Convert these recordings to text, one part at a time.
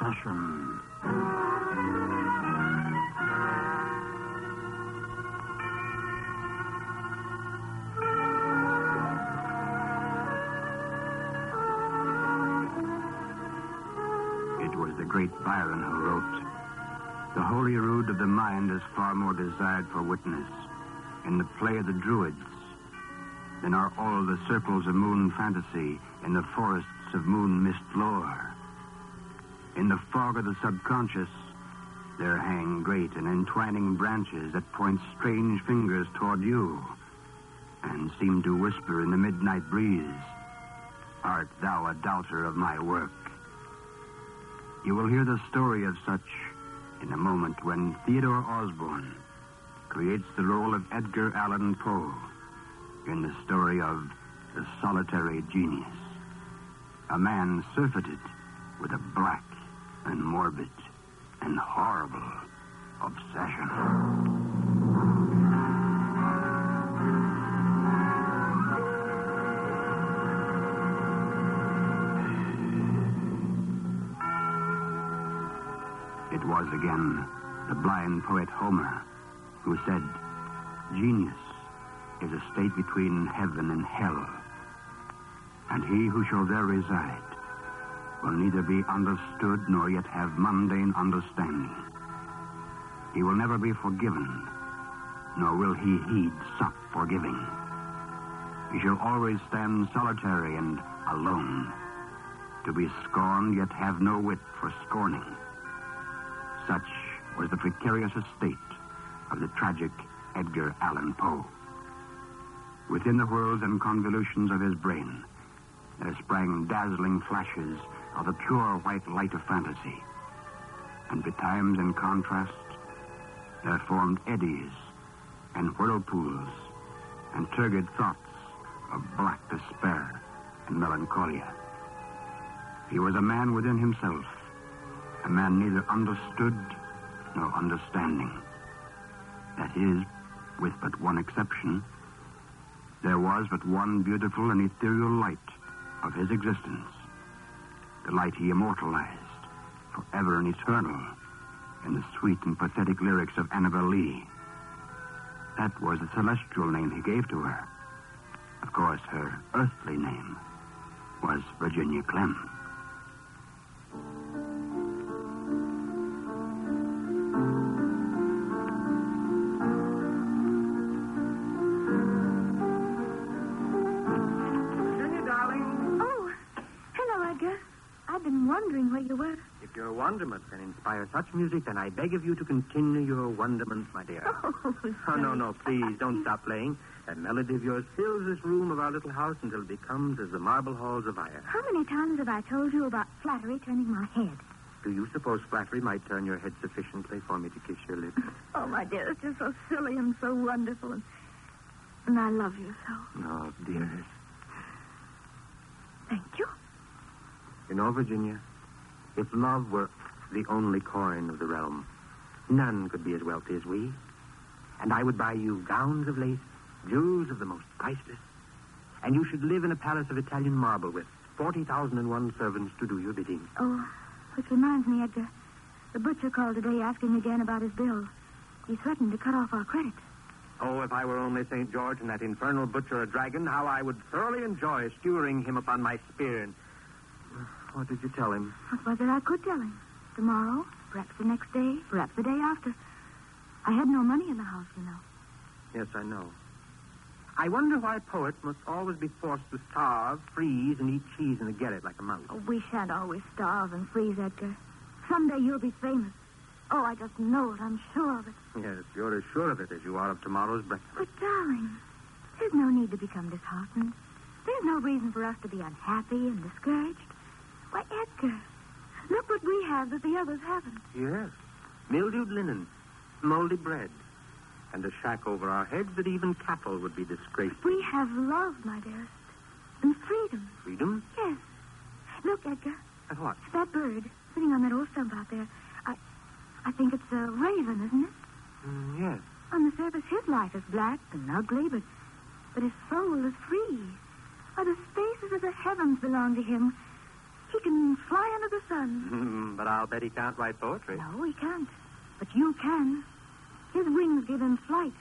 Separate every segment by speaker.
Speaker 1: Obsession. It was the great Byron who wrote, "The holy rood of the mind is far more desired for witness in the play of the Druids than are all the circles of moon fantasy in the forests of moon mist lore. In the fog of the subconscious, there hang great and entwining branches that point strange fingers toward you and seem to whisper in the midnight breeze, 'Art thou a doubter of my work?' You will hear the story of such in a moment when Theodore Osborne creates the role of Edgar Allan Poe in the story of The Solitary Genius, a man surfeited with a black and morbid and horrible obsession. It was again the blind poet Homer who said, "Genius is a state between heaven and hell, and he who shall there reside will neither be understood nor yet have mundane understanding. He will never be forgiven, nor will he heed sup forgiving. He shall always stand solitary and alone, to be scorned yet have no wit for scorning." Such was the precarious estate of the tragic Edgar Allan Poe. Within the whirls and convolutions of his brain, there sprang dazzling flashes of the pure white light of fantasy. And betimes, in contrast, there formed eddies and whirlpools and turgid thoughts of black despair and melancholia. He was a man within himself, a man neither understood nor understanding. That is, with but one exception, there was but one beautiful and ethereal light of his existence, the light he immortalized forever and eternal in the sweet and pathetic lyrics of Annabel Lee. That was the celestial name he gave to her. Of course, her earthly name was Virginia Clem.
Speaker 2: Wondering where you were.
Speaker 3: If your wonderment can inspire such music, then I beg of you to continue your wonderment, my dear.
Speaker 2: Oh,
Speaker 3: no, please, don't stop playing. That melody of yours fills this room of our little house until it becomes as the marble halls of Ire.
Speaker 2: How many times have I told you about flattery turning my head?
Speaker 3: Do you suppose flattery might turn your head sufficiently for me to kiss your lips?
Speaker 2: Oh, my dearest, you're so silly and so wonderful, and I love you so.
Speaker 3: Oh, dearest.
Speaker 2: Thank you.
Speaker 3: You know, Virginia, if love were the only coin of the realm, none could be as wealthy as we. And I would buy you gowns of lace, jewels of the most priceless, and you should live in a palace of Italian marble with 40,001 servants to do your bidding.
Speaker 2: Oh, which reminds me, Edgar, the butcher called today asking again about his bill. He threatened to cut off our credit.
Speaker 3: Oh, if I were only St. George and that infernal butcher a dragon, how I would thoroughly enjoy skewering him upon my spear. And what did you tell him?
Speaker 2: What was it I could tell him? Tomorrow, perhaps the next day, perhaps the day after. I had no money in the house, you know.
Speaker 3: Yes, I know. I wonder why poets must always be forced to starve, freeze, and eat cheese in a garret like a mouse.
Speaker 2: Oh, we shan't always starve and freeze, Edgar. Someday you'll be famous. Oh, I just know it. I'm sure of it.
Speaker 3: Yes, you're as sure of it as you are of tomorrow's breakfast.
Speaker 2: But, darling, there's no need to become disheartened. There's no reason for us to be unhappy and discouraged. Why, Edgar, look what we have that the others haven't.
Speaker 3: Yes. Mildewed linen, moldy bread, and a shack over our heads that even cattle would be disgraced.
Speaker 2: We have love, my dearest, and freedom.
Speaker 3: Freedom?
Speaker 2: Yes. Look, Edgar.
Speaker 3: At what?
Speaker 2: That bird sitting on that old stump out there. I think it's a raven, isn't it?
Speaker 3: Yes.
Speaker 2: On the surface, his life is black and ugly, but his soul is free. Why, the spaces of the heavens belong to him. He can fly under the sun.
Speaker 3: But I'll bet he can't write poetry.
Speaker 2: No, he can't. But you can. His wings give him flight.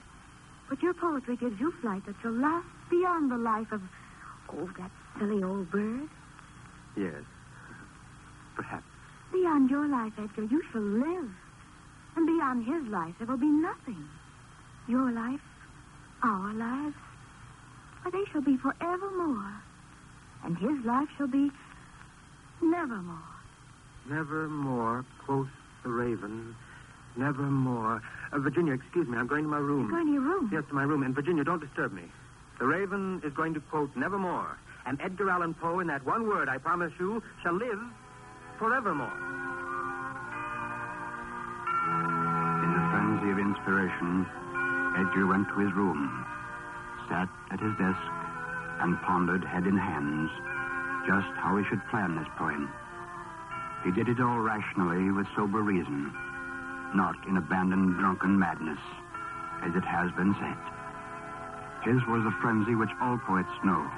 Speaker 2: But your poetry gives you flight that shall last beyond the life of, that silly old bird.
Speaker 3: Yes. Perhaps.
Speaker 2: Beyond your life, Edgar, you shall live. And beyond his life, there will be nothing. Your life, our lives, why, they shall be forevermore. And his life shall be nevermore.
Speaker 3: Nevermore, quoth the raven. Nevermore. Virginia, excuse me, I'm going to my room.
Speaker 2: You're going to your room?
Speaker 3: Yes, to my room. And Virginia, don't disturb me. The raven is going to quote nevermore. And Edgar Allan Poe, in that one word, I promise you, shall live forevermore.
Speaker 1: In the frenzy of inspiration, Edgar went to his room, sat at his desk, and pondered head in hands just how he should plan this poem. He did it all rationally with sober reason, not in abandoned drunken madness, as it has been said. His was the frenzy which all poets know,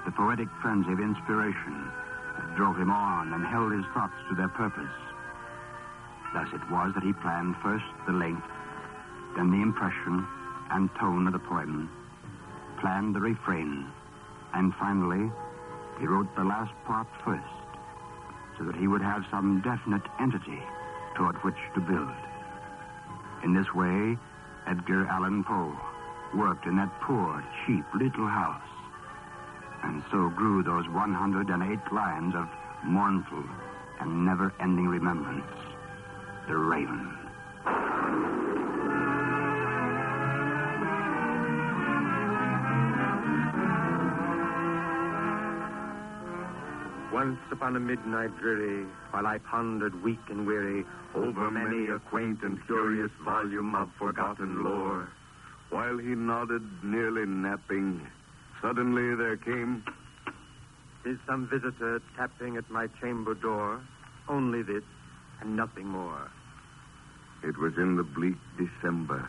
Speaker 1: the poetic frenzy of inspiration that drove him on and held his thoughts to their purpose. Thus it was that he planned first the length, then the impression and tone of the poem, planned the refrain, and finally he wrote the last part first, so that he would have some definite entity toward which to build. In this way, Edgar Allan Poe worked in that poor, cheap little house, and so grew those 108 lines of mournful and never-ending remembrance. The Raven.
Speaker 3: Once upon a midnight dreary, while I pondered weak and weary
Speaker 4: over many a quaint and curious volume of forgotten lore, while he nodded, nearly napping, suddenly there came...
Speaker 3: Is some visitor tapping at my chamber door? Only this, and nothing more.
Speaker 4: It was in the bleak December,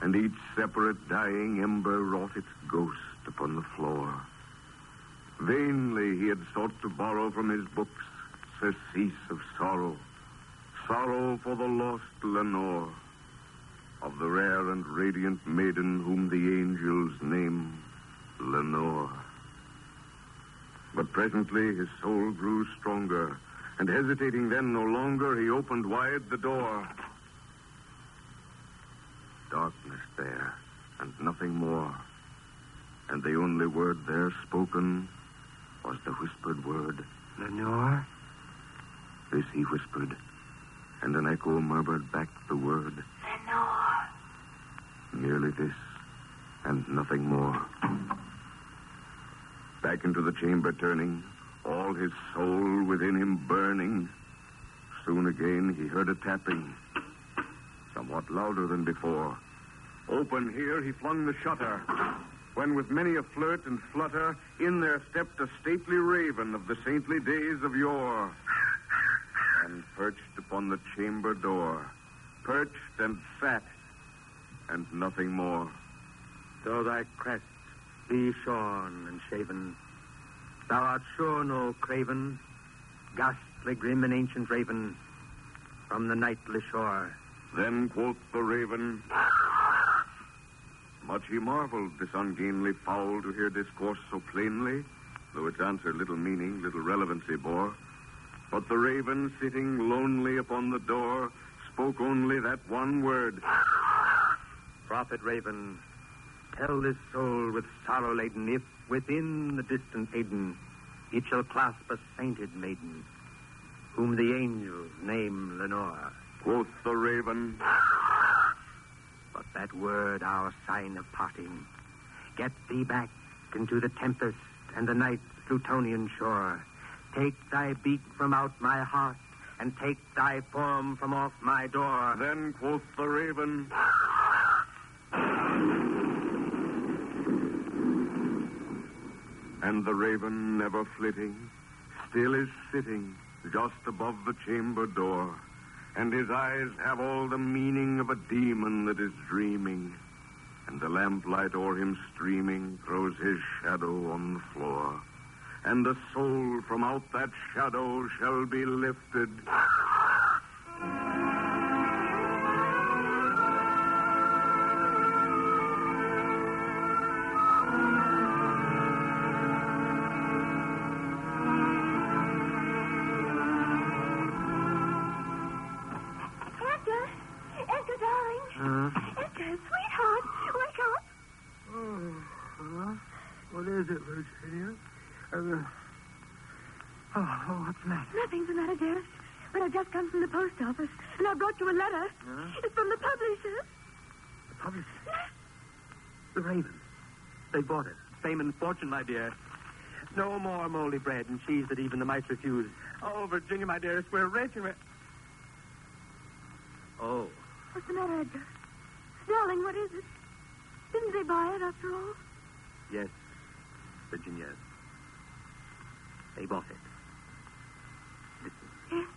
Speaker 4: and each separate dying ember wrought its ghost upon the floor. Vainly he had sought to borrow from his books surcease of sorrow, sorrow for the lost Lenore, of the rare and radiant maiden whom the angels name Lenore. But presently his soul grew stronger, and hesitating then no longer, he opened wide the door. Darkness there, and nothing more. And the only word there spoken was the whispered word,
Speaker 3: Lenore?
Speaker 4: This he whispered, and an echo murmured back the word,
Speaker 2: Lenore.
Speaker 4: Merely this, and nothing more. Back into the chamber turning, all his soul within him burning. Soon again he heard a tapping, somewhat louder than before. Open here, he flung the shutter, when with many a flirt and flutter, in there stepped a stately raven of the saintly days of yore, and perched upon the chamber door, perched and sat, and nothing more.
Speaker 3: Though thy crest be shorn and shaven, thou art sure no craven, ghastly, grim, and ancient raven from the nightly shore.
Speaker 4: Then quoth the raven, much he marveled, this ungainly fowl, to hear discourse so plainly, though its answer little meaning, little relevancy bore. But the raven, sitting lonely upon the door, spoke only that one word.
Speaker 3: Prophet raven, tell this soul with sorrow laden, if within the distant Eden it shall clasp a sainted maiden, whom the angels name Lenore.
Speaker 4: Quoth the raven,
Speaker 3: but that word our sign of parting. Get thee back into the tempest and the night's Plutonian shore. Take thy beak from out my heart, and take thy form from off my door.
Speaker 4: Then quoth the raven, and the raven, never flitting, still is sitting just above the chamber door, and his eyes have all the meaning of a demon that is dreaming, and the lamplight o'er him streaming throws his shadow on the floor, and the soul from out that shadow shall be lifted.
Speaker 2: Edgar, darling. Edgar, sweetheart, wake up.
Speaker 3: What is it, Virginia? What's the matter?
Speaker 2: Nothing's the matter, dearest. But I've just come from the post office, and I brought you a letter. It's from the publisher.
Speaker 3: The publisher? The Raven. They bought it. Fame and fortune, my dear. No more moldy bread and cheese that even the mice refuse. Oh, Virginia, my dearest, we're rich and Oh.
Speaker 2: What's the matter, Edgar? Darling, what is it? Didn't they buy it after all?
Speaker 3: Yes, Virginia. They bought it. Listen.
Speaker 2: Yes.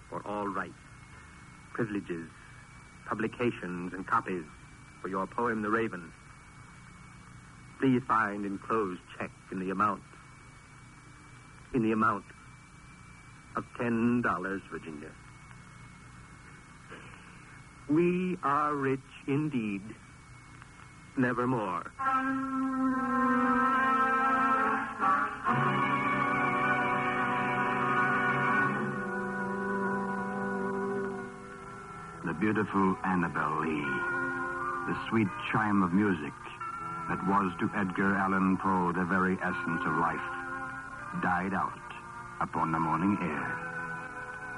Speaker 3: For all rights, privileges, publications, and copies for your poem, The Raven, please find enclosed check in the amount of $10, Virginia. We are rich indeed. Nevermore.
Speaker 1: The beautiful Annabel Lee, the sweet chime of music that was to Edgar Allan Poe the very essence of life, died out upon the morning air.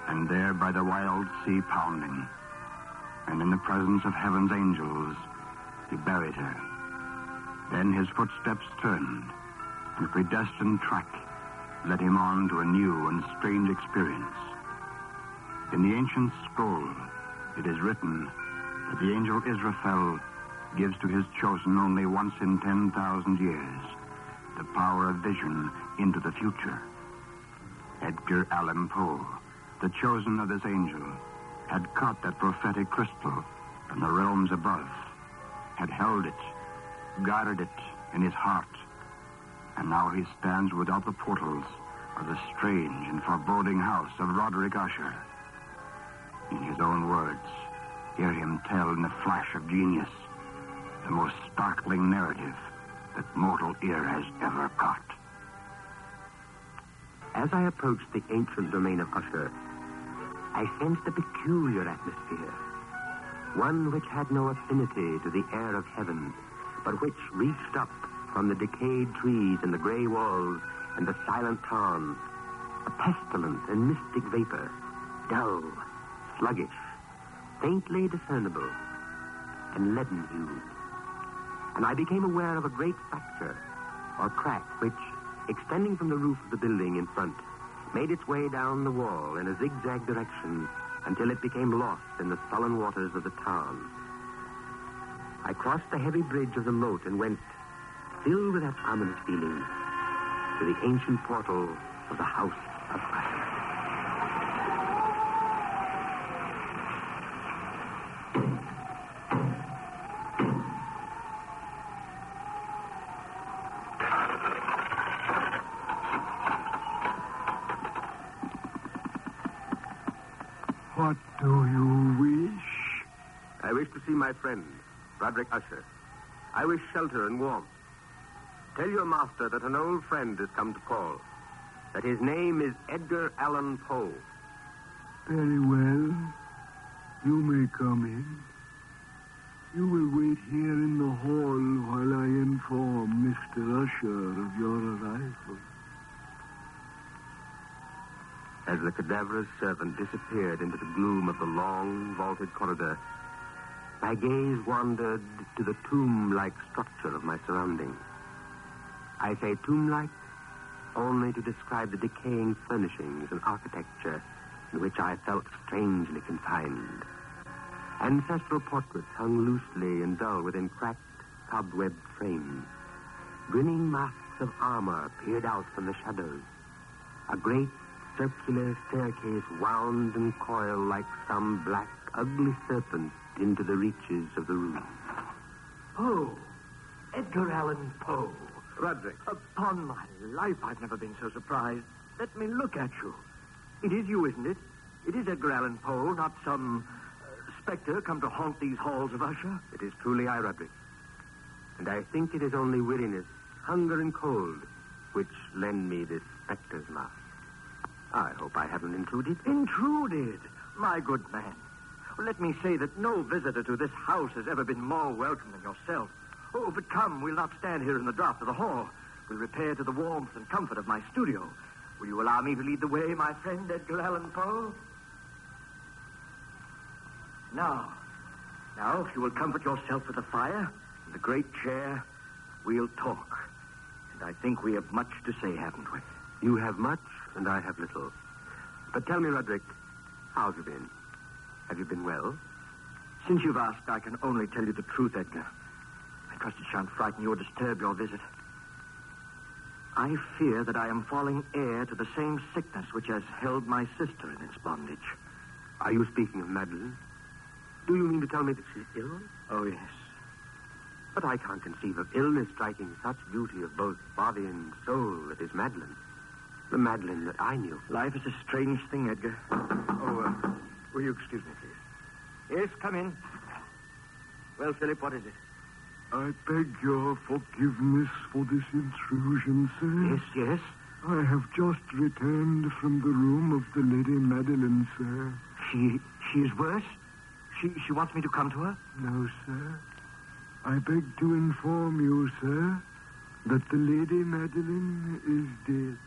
Speaker 1: And there by the wild sea pounding, and in the presence of heaven's angels, he buried her. Then his footsteps turned, and a predestined track led him on to a new and strange experience. In the ancient scroll, it is written that the angel Israfel gives to his chosen only once in 10,000 years the power of vision into the future. Edgar Allan Poe, the chosen of this angel, had caught that prophetic crystal from the realms above, had held it, guarded it in his heart, and now he stands without the portals of the strange and foreboding house of Roderick Usher. In his own words, hear him tell in the flash of genius the most startling narrative that mortal ear has ever caught.
Speaker 3: As I approached the ancient domain of Usher, I sensed a peculiar atmosphere, one which had no affinity to the air of heaven, but which reached up from the decayed trees and the gray walls and the silent town, a pestilent and mystic vapor, dull, sluggish, faintly discernible, and leaden-hued. And I became aware of a great fracture, or crack, which, extending from the roof of the building in front, made its way down the wall in a zigzag direction until it became lost in the sullen waters of the town. I crossed the heavy bridge of the moat and went, filled with that ominous feeling, to the ancient portal of the House of Usher.
Speaker 5: What do you wish?
Speaker 3: I wish to see my friend, Roderick Usher. I wish shelter and warmth. Tell your master that an old friend has come to call, that his name is Edgar Allan Poe.
Speaker 5: Very well. You may come in. You will wait here in the hall while I inform Mr. Usher of your arrival.
Speaker 3: As the cadaverous servant disappeared into the gloom of the long, vaulted corridor, my gaze wandered to the tomb-like structure of my surroundings. I say tomb-like only to describe the decaying furnishings and architecture in which I felt strangely confined. Ancestral portraits hung loosely and dull within cracked, cobwebbed frames. Grinning masks of armor peered out from the shadows. A great circular staircase wound and coiled like some black, ugly serpent into the reaches of the roof.
Speaker 6: Poe. Edgar Allan Poe.
Speaker 4: Roderick.
Speaker 6: Upon my life, I've never been so surprised. Let me look at you. It is you, isn't it? It is Edgar Allan Poe, not some spectre come to haunt these halls of Usher.
Speaker 3: It is truly I, Roderick. And I think it is only weariness, hunger, and cold which lend me this spectre's laugh. I hope I haven't intruded.
Speaker 6: Intruded? My good man. Well, let me say that no visitor to this house has ever been more welcome than yourself. Oh, but come, we'll not stand here in the draught of the hall. We'll repair to the warmth and comfort of my studio. Will you allow me to lead the way, my friend Edgar Allan Poe? Now, if you will comfort yourself with the fire and the great chair, we'll talk. And I think we have much to say, haven't we?
Speaker 3: You have much, and I have little. But tell me, Roderick, how have you been? Have you been well?
Speaker 6: Since you've asked, I can only tell you the truth, Edgar. I trust it shan't frighten you or disturb your visit. I fear that I am falling heir to the same sickness which has held my sister in its bondage.
Speaker 3: Are you speaking of Madeline? Do you mean to tell me that she's ill?
Speaker 6: Oh, yes.
Speaker 3: But I can't conceive of illness striking such beauty of both body and soul that is Madeline. The Madeline that I knew.
Speaker 6: Life is a strange thing, Edgar. Will you excuse me, please? Yes, come in. Well, Philip, what is it?
Speaker 5: I beg your forgiveness for this intrusion, sir.
Speaker 6: Yes.
Speaker 5: I have just returned from the room of the Lady Madeline, sir.
Speaker 6: She is worse? She wants me to come to her?
Speaker 5: No, sir. I beg to inform you, sir, that the Lady Madeline is dead.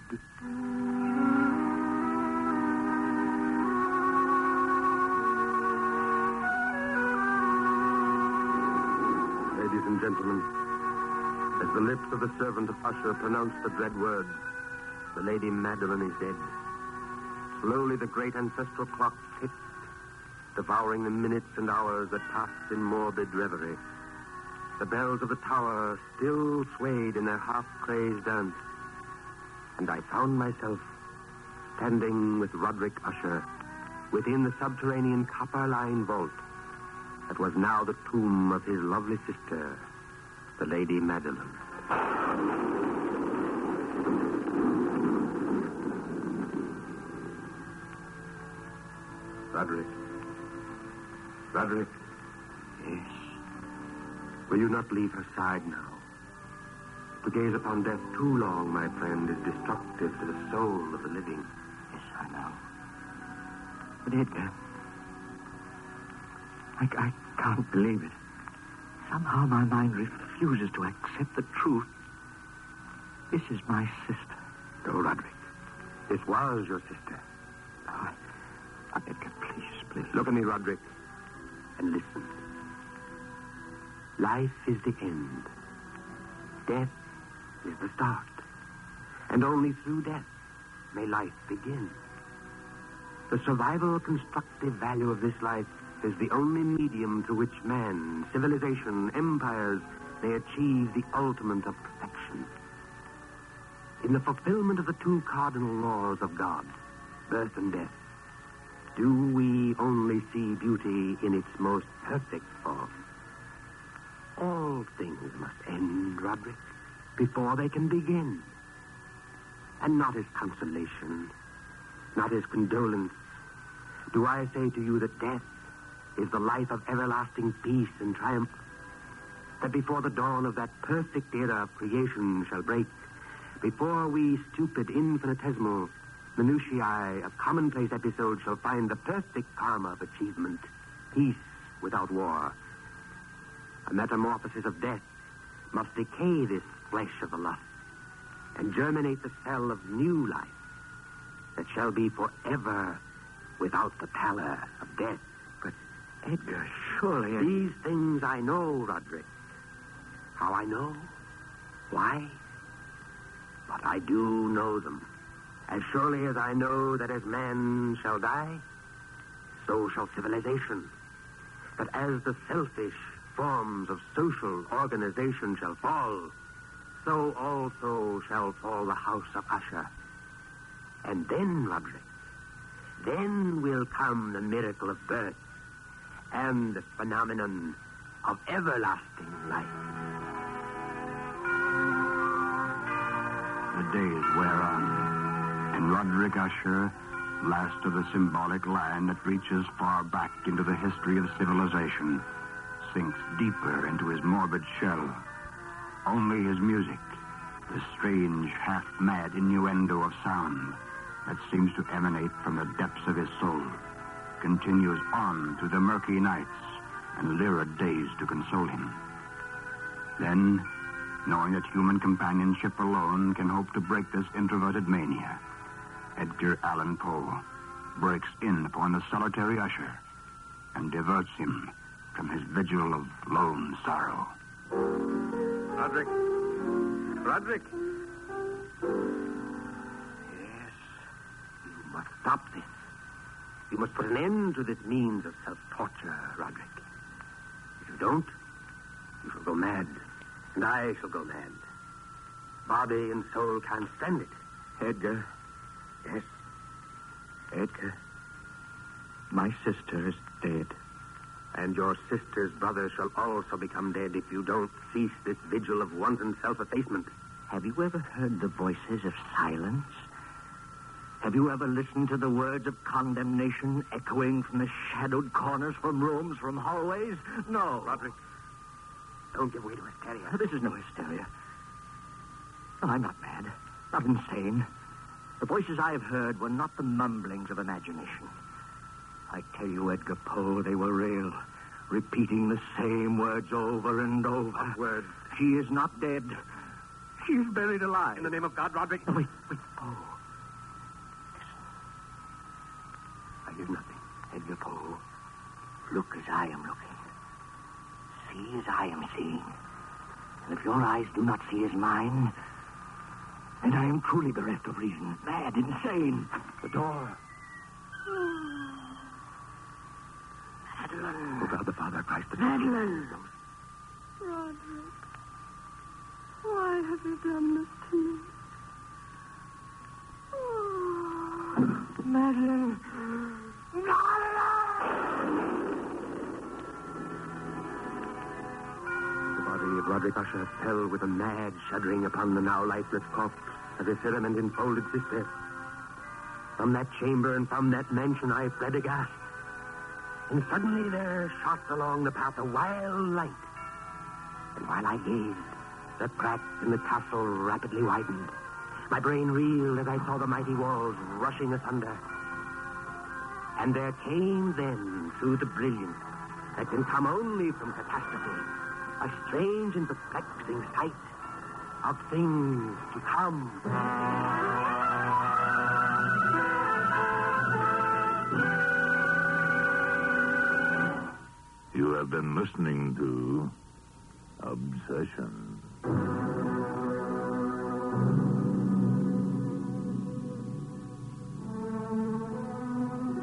Speaker 3: Ladies and gentlemen, as the lips of the servant of Usher pronounced the dread words, the Lady Madeline is dead. Slowly the great ancestral clock ticked, devouring the minutes and hours that passed in morbid reverie. The bells of the tower still swayed in their half-crazed dance. And I found myself standing with Roderick Usher within the subterranean copper-lined vault that was now the tomb of his lovely sister, the Lady Madeline. Roderick.
Speaker 6: Yes.
Speaker 3: Will you not leave her side now? To gaze upon death too long, my friend, is destructive to the soul of the living.
Speaker 6: Yes, I know. But Edgar, I can't believe it. Somehow my mind refuses to accept the truth. This is my sister.
Speaker 3: No, Roderick. This was your sister.
Speaker 6: Oh, Edgar, please.
Speaker 3: Look at me, Roderick, and listen. Life is the end. Death is the start. And only through death may life begin. The survival constructive value of this life is the only medium through which man, civilization, empires may achieve the ultimate of perfection. In the fulfillment of the two cardinal laws of God, birth and death, do we only see beauty in its most perfect form. All things must end, Roderick, before they can begin. And not as consolation, not as condolence, do I say to you that death is the life of everlasting peace and triumph, that before the dawn of that perfect era of creation shall break, before we stupid infinitesimal minutiae of commonplace episodes shall find the perfect karma of achievement, peace without war, a metamorphosis of death must decay this flesh of the lust and germinate the cell of new life that shall be forever without the pallor of death.
Speaker 6: But, Edgar, surely...
Speaker 3: These things I know, Roderick. How I know? Why? But I do know them. As surely as I know that as man shall die, so shall civilization. That as the selfish forms of social organization shall fall, so also shall fall the house of Usher. And then, Roderick, then will come the miracle of birth and the phenomenon of everlasting life.
Speaker 1: the days wear on, and Roderick Usher, last of the symbolic land that reaches far back into the history of civilization, sinks deeper into his morbid shell. Only his music, the strange, half-mad innuendo of sound that seems to emanate from the depths of his soul, continues on through the murky nights and lurid days to console him. Then, knowing that human companionship alone can hope to break this introverted mania, Edgar Allan Poe breaks in upon the solitary Usher and diverts him from his vigil of lone sorrow.
Speaker 3: Roderick. Roderick. Yes, you must stop this. You must put an end to this means of self-torture, Roderick. If you don't, you shall go mad, and I shall go mad. Body and soul can't stand it.
Speaker 6: Edgar.
Speaker 3: Yes?
Speaker 6: Edgar. My sister is dead.
Speaker 3: And your sister's brother shall also become dead if you don't cease this vigil of wanton self-effacement.
Speaker 6: Have you ever heard the voices of silence? Have you ever listened to the words of condemnation echoing from the shadowed corners, from rooms, from hallways? No.
Speaker 3: Roderick, don't give way to hysteria.
Speaker 6: This is no hysteria. No, I'm not mad, not insane. The voices I have heard were not the mumblings of imagination. I tell you, Edgar Poe, they were real, repeating the same words over and over.
Speaker 3: What words?
Speaker 6: She is not dead. She is buried alive.
Speaker 3: In the name of God, Roderick.
Speaker 6: No, wait, Poe.
Speaker 3: I hear nothing.
Speaker 6: Edgar Poe, look as I am looking. See as I am seeing. And if your eyes do not see as mine, then I am truly bereft of reason. Mad, insane.
Speaker 3: The door.
Speaker 6: Madeline.
Speaker 3: Oh, God the Father, Christ the
Speaker 6: Madeline.
Speaker 2: Roderick, why have you done this to me? Oh.
Speaker 6: Madeline.
Speaker 3: The body of Roderick Usher fell with a mad shuddering upon the now lifeless corpse of his cerement enfolded sister. From that chamber and from that mansion I fled aghast. And suddenly there shot along the path a wild light. And while I gazed, the cracks in the castle rapidly widened. My brain reeled as I saw the mighty walls rushing asunder. And there came then, through the brilliance that can come only from catastrophe, a strange and perplexing sight of things to come.
Speaker 7: You have been listening to Obsession.